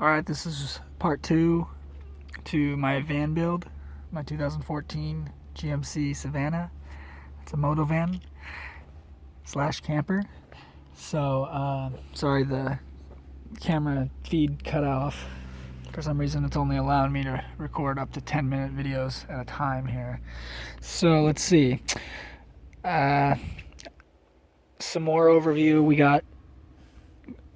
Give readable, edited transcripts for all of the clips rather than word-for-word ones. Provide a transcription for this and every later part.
Alright, this is part 2 to my van build, my 2014 GMC Savana. It's a moto van slash camper. So, sorry the camera feed cut off. For some reason it's only allowing me to record up to 10-minute videos at a time here. So let's see. Some more overview. We got,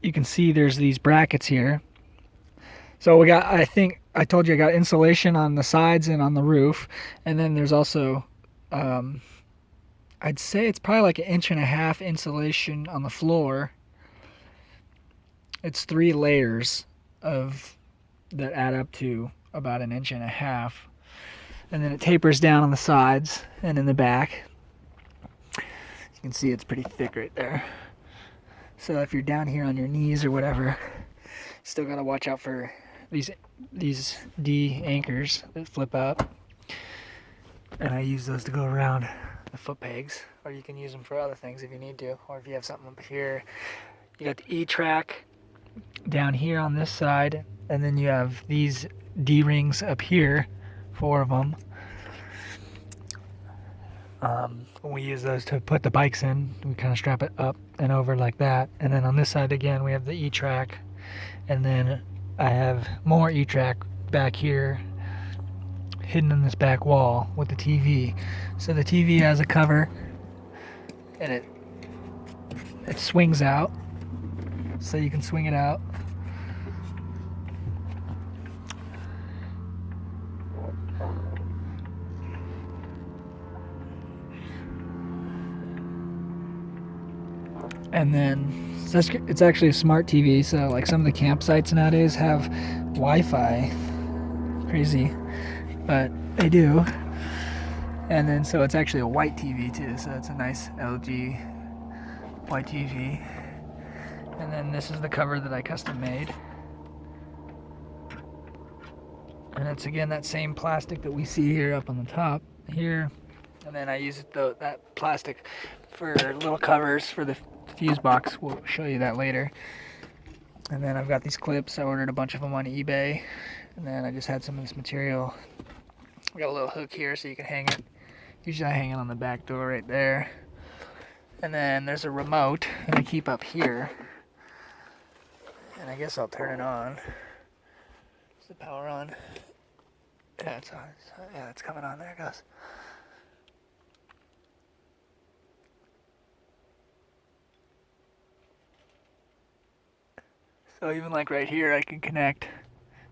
you can see there's these brackets here. So we got, I think I told you I got insulation on the sides and on the roof, and then there's also I'd say it's probably like 1.5 inch insulation on the floor. It's 3 layers of that add up to about 1.5 inches, and then it tapers down on the sides and in the back. You can see it's pretty thick right there. So if you're down here on your knees or whatever, still gotta watch out for these D anchors that flip up, and I use those to go around the foot pegs, or you can use them for other things if you need to, or if you have something up here. You got the E-track down here on this side, and then you have these D-rings up here, 4 of them. We use those to put the bikes in. We kind of strap it up and over like that, and then on this side again we have the E-track, and then I have more E-track back here hidden in this back wall with the TV. So the TV has a cover, and it swings out, so you can swing it out. And then it's actually a smart TV, so like some of the campsites nowadays have Wi-Fi. Crazy, but they do. And then so it's actually a white TV too, so it's a nice LG white TV. And then this is the cover that I custom made, and it's again that same plastic that we see here up on the top here. And then I use that plastic for little covers for the fuse box. We'll show you that later. And then I've got these clips. I ordered a bunch of them on eBay, and then I just had some of this material. We got a little hook here so you can hang it. Usually I hang it on the back door right there. And then there's a remote that I keep up here, and I guess I'll turn it on. Is the power on? Yeah, it's on. Yeah, it's coming on. There it goes. So even like right here, I can connect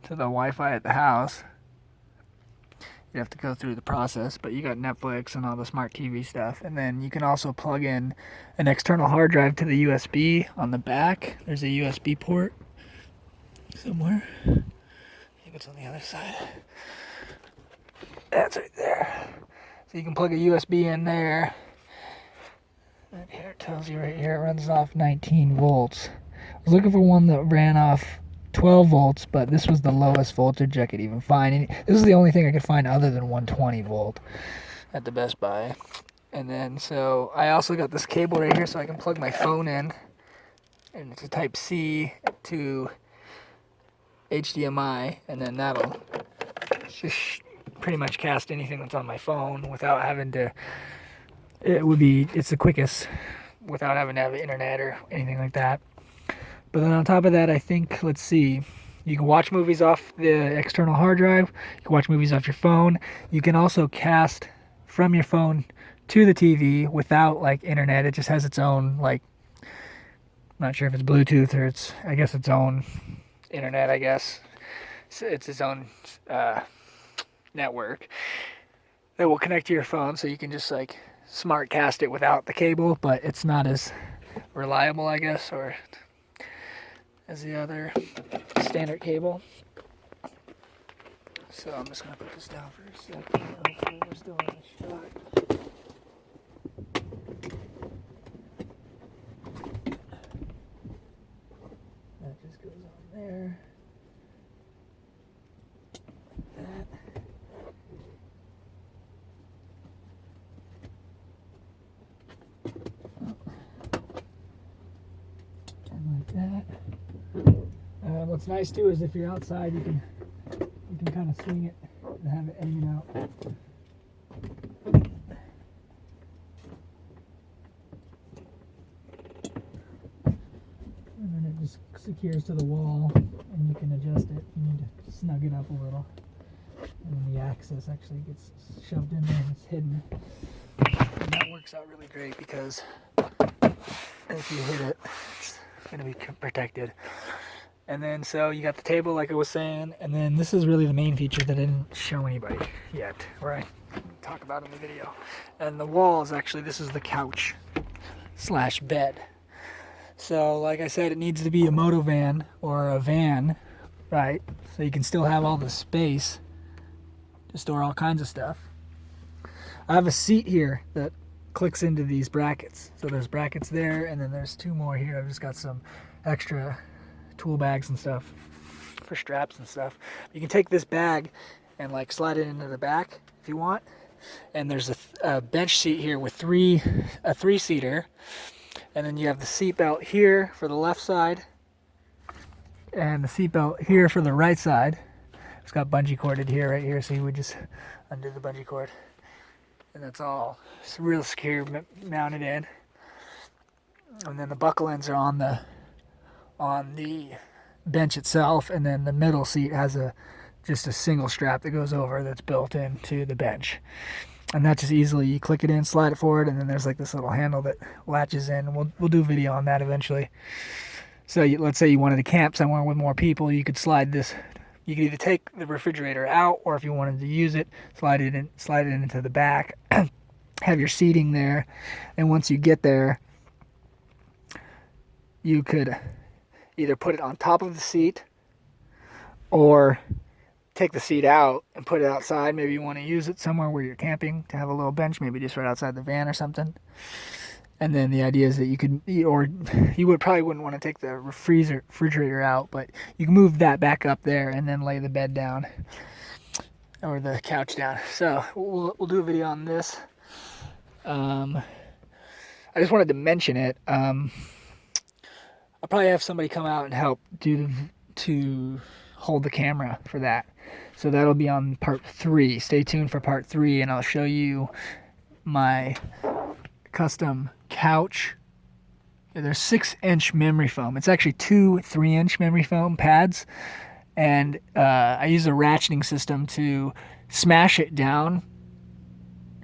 to the Wi-Fi at the house. You have to go through the process, but you got Netflix and all the smart TV stuff. And then you can also plug in an external hard drive to the USB on the back. There's a USB port somewhere. I think it's on the other side. That's right there. So you can plug a USB in there. And here it tells you right here, it runs off 19 volts. I was looking for one that ran off 12 volts, but this was the lowest voltage I could even find. This is the only thing I could find other than 120 volt at the Best Buy. And then so I also got this cable right here so I can plug my phone in, and it's a type C to HDMI, and then that'll just pretty much cast anything that's on my phone without having to, it's the quickest without having to have internet or anything like that. But then on top of that, I think, let's see, you can watch movies off the external hard drive. You can watch movies off your phone. You can also cast from your phone to the TV without like internet. It just has its own, like, I'm not sure if it's Bluetooth or I guess its own internet, I guess. It's its own network that will connect to your phone, so you can just like smart cast it without the cable, but it's not as reliable, I guess, or as the other standard cable. So I'm just gonna put this down for a second. Hopefully we're still in the shot. That just goes on there. That. Like that. what's nice too is if you're outside, you can kind of swing it and have it hanging out. And then it just secures to the wall, and you can adjust it. You need to snug it up a little. And then the axis actually gets shoved in there and it's hidden. And that works out really great because if you hit it, it's going to be protected. And then so you got the table like I was saying, and then this is really the main feature that I didn't show anybody yet, or I talk about in the video. And the wall is actually, this is the couch / bed. So like I said, it needs to be a moto van or a van, right? So you can still have all the space to store all kinds of stuff. I have a seat here that clicks into these brackets. So there's brackets there, and then there's 2 more here. I've just got some extra tool bags and stuff for straps and stuff. You can take this bag and like slide it into the back if you want. And there's a bench seat here with a 3-seater. And then you have the seat belt here for the left side and the seat belt here for the right side. It's got bungee corded here, right here, so you would just undo the bungee cord. And that's all. It's real secure, mounted in. And then the buckle ends are on the bench itself, and then the middle seat has just a single strap that goes over that's built into the bench. And that just easily, you click it in, slide it forward, and then there's like this little handle that latches in. We'll do a video on that eventually. So let's say you wanted to camp somewhere with more people, you could slide this. You could either take the refrigerator out, or if you wanted to use it, slide it into the back. Have your seating there, and once you get there, you could either put it on top of the seat, or take the seat out and put it outside. Maybe you want to use it somewhere where you're camping to have a little bench, maybe just right outside the van or something. And then the idea is that you could, or you probably wouldn't want to take the refrigerator out, but you can move that back up there and then lay the bed down or the couch down. So we'll do a video on this. I just wanted to mention it. I'll probably have somebody come out and help to hold the camera for that. So that'll be on part 3. Stay tuned for part 3, and I'll show you my custom couch. There's 6-inch memory foam. It's actually 2 3-inch memory foam pads, and I use a ratcheting system to smash it down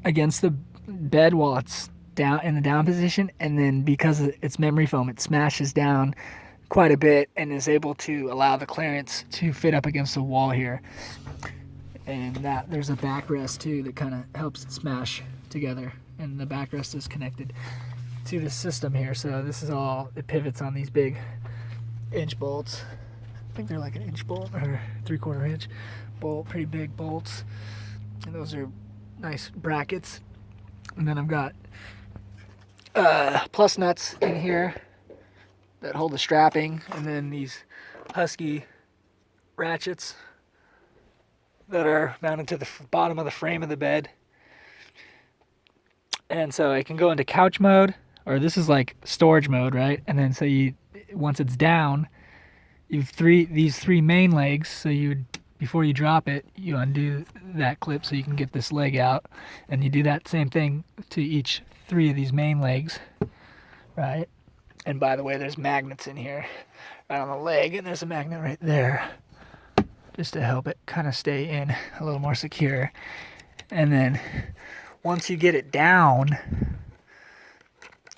against the bed while it's down in the down position, and then because it's memory foam, it smashes down quite a bit and is able to allow the clearance to fit up against the wall here. And that there's a backrest too that kind of helps it smash together, and the backrest is connected to the system here. So this is all, it pivots on these big inch bolts. I think they're like an inch bolt or 3/4 inch bolt, pretty big bolts, and those are nice brackets. And then I've got plus nuts in here that hold the strapping, and then these Husky ratchets that are mounted to the bottom of the frame of the bed. And so it can go into couch mode, or this is like storage mode, right? And then so once it's down, you've these 3 main legs. So before you drop it, you undo that clip so you can get this leg out, and you do that same thing to each 3 of these main legs, right? And by the way, there's magnets in here right on the leg, and there's a magnet right there just to help it kind of stay in a little more secure. And then once you get it down,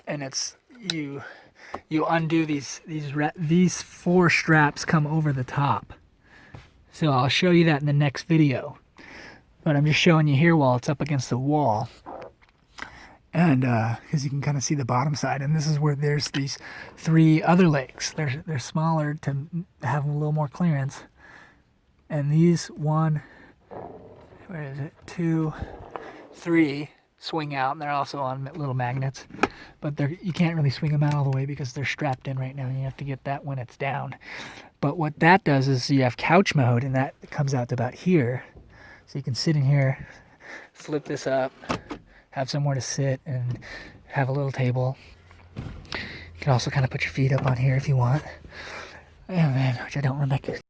and you undo these 4 straps come over the top. So I'll show you that in the next video, but I'm just showing you here while it's up against the wall. And because you can kind of see the bottom side, and this is where there's these 3 other legs. They're smaller to have a little more clearance. And these 1, where is it? 2, 3 swing out, and they're also on little magnets. But you can't really swing them out all the way because they're strapped in right now. You have to get that when it's down. But what that does is you have couch mode, and that comes out to about here. So you can sit in here, flip this up, have somewhere to sit, and have a little table. You can also kind of put your feet up on here if you want. And then, which I don't remember.